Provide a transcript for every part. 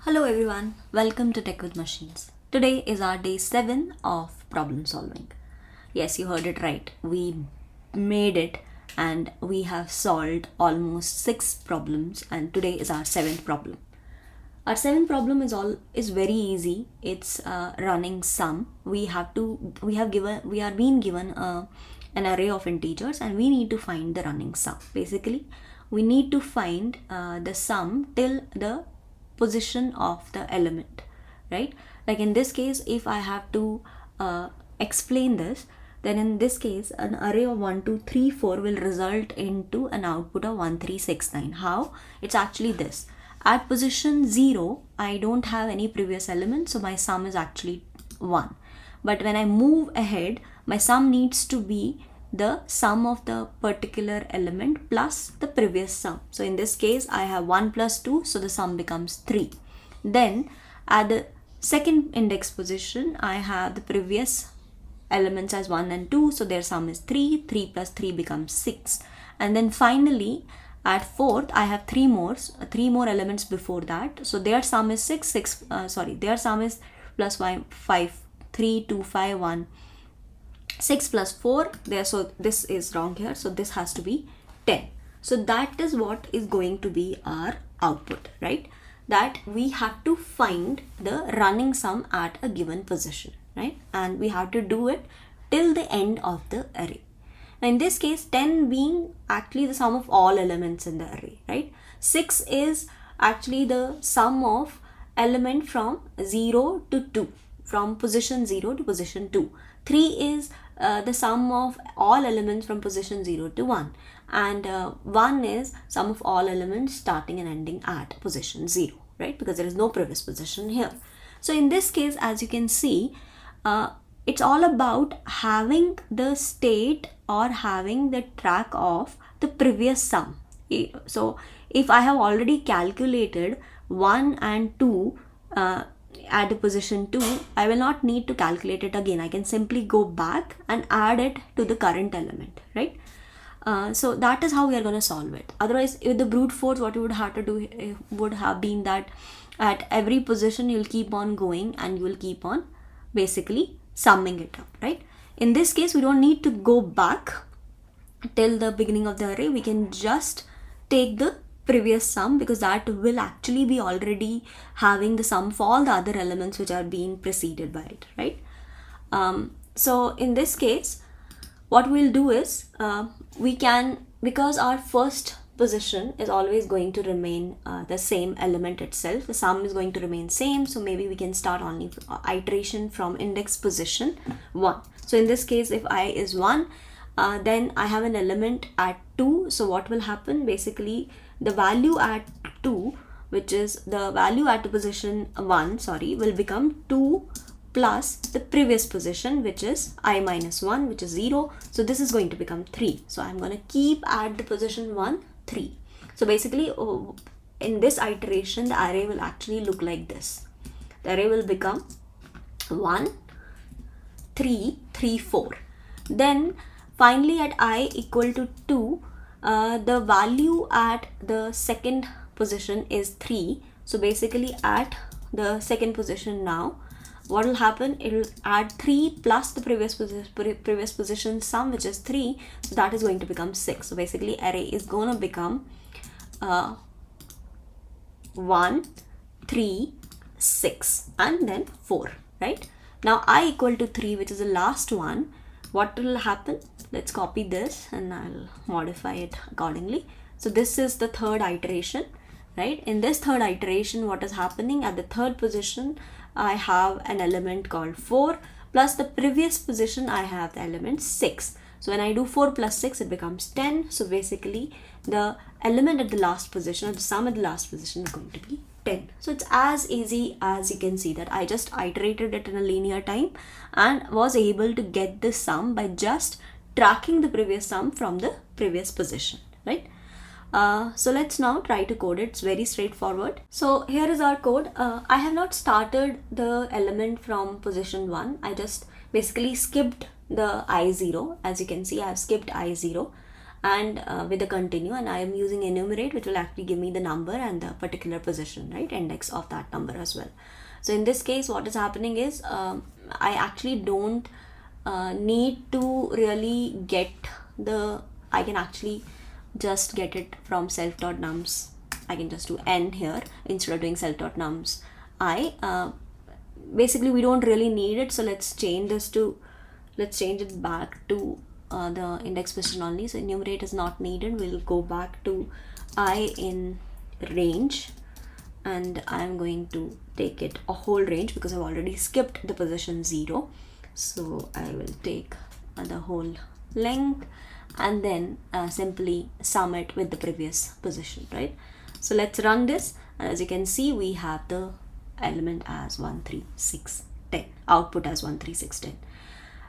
Hello everyone, welcome to Tech with Machines. Today is our day 7 of problem solving. Yes, you heard it right. We made it and we have solved almost 6 problems, and today is our 7th problem. Our 7th problem is very easy. It's running sum. We are being given an array of integers and we need to find the running sum. Basically, we need to find the sum till the position of the element, right? Like in this case, if I have to explain this, then in this case an array of 1 2 3 4 will result into an output of 1 3 6 9. How? It's actually this: at position 0 I don't have any previous element, so my sum is actually 1. But when I move ahead, my sum needs to be the sum of the particular element plus the previous sum. So in this case I have 1 plus 2, so the sum becomes 3. Then at the second index position I have the previous elements as 1 and 2, so their sum is 3. 3 plus 3 becomes 6. And then finally at fourth I have three more elements before that, so their sum is their sum is plus 5 3 2 5 1 6 plus 4 there, so this is wrong here, so this has to be 10. So that is what is going to be our output, right? That we have to find the running sum at a given position, right? And we have to do it till the end of the array. Now in this case, 10 being actually the sum of all elements in the array, right? 6 is actually the sum of element from 0 to 2, from position 0 to position 2. 3 is the sum of all elements from position 0 to 1, and 1 is sum of all elements starting and ending at position 0, right? Because there is no previous position here. So in this case, as you can see, it's all about having the state or having the track of the previous sum. So if I have already calculated 1 and 2 at the position 2, I will not need to calculate it again. I can simply go back and add it to the current element, right? So that is how we are going to solve it. Otherwise, with the brute force, what you would have to do would have been that at every position you'll keep on going and you will keep on basically summing it up, right? In this case, we don't need to go back till the beginning of the array. We can just take the previous sum, because that will actually be already having the sum for all the other elements which are being preceded by it, right? So in this case, what we'll do is we can, because our first position is always going to remain the same element itself, the sum is going to remain same, so maybe we can start only iteration from index position 1. So in this case, if I is 1, then I have an element at 2, so what will happen? Basically the value at 2, which is the value at the position 1, will become 2 plus the previous position, which is I minus 1, which is 0. So this is going to become 3. So I'm going to keep at the position 1, 3. So basically in this iteration, the array will actually look like this. The array will become 1, 3, 3, 4. Then finally at I equal to 2, the value at the second position is 3. So basically at the second position now, what will happen? It will add 3 plus the previous position sum, which is 3. So that is going to become 6. So basically array is going to become 1, 3, 6 and then 4, right? Now I equal to 3, which is the last one. What will happen? Let's copy this and I'll modify it accordingly. So this is the third iteration, right? In this third iteration, what is happening? At the third position, I have an element called 4 plus the previous position I have the element 6. So when I do 4 plus 6, it becomes 10. So basically the element at the last position, or the sum at the last position, is going to be 10. So it's as easy as you can see that I just iterated it in a linear time and was able to get the sum by just tracking the previous sum from the previous position, right? So let's now try to code it. It's very straightforward. So here is our code. I have not started the element from position 1. I just basically skipped the I0. As you can see, I have skipped I0. and with the continue, and I am using enumerate, which will actually give me the number and the particular position, right, index of that number as well. So in this case, what is happening is I actually don't need to really get I can actually just get it from self.nums. I can just do n here instead of doing self.nums. Basically we don't really need it, so let's change it back to the index position only. So enumerate is not needed. We'll go back to I in range, and I'm going to take it a whole range because I've already skipped the position 0. So I will take the whole length and then simply sum it with the previous position, right? So let's run this, and as you can see, we have the element as 1, 3, 6, 10, output as 1, 3, 6, 10.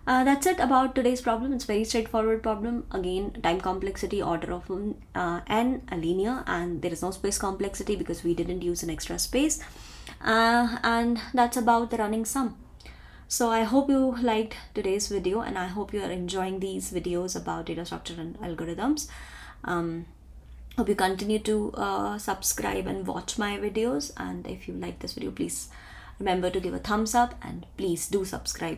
That's it about today's problem. It's a very straightforward problem. Again, time complexity order of n, a linear, and there is no space complexity because we didn't use an extra space. And that's about the running sum. So I hope you liked today's video, and I hope you are enjoying these videos about data structure and algorithms. Hope you continue to subscribe and watch my videos, and if you like this video, please remember to give a thumbs up and please do subscribe.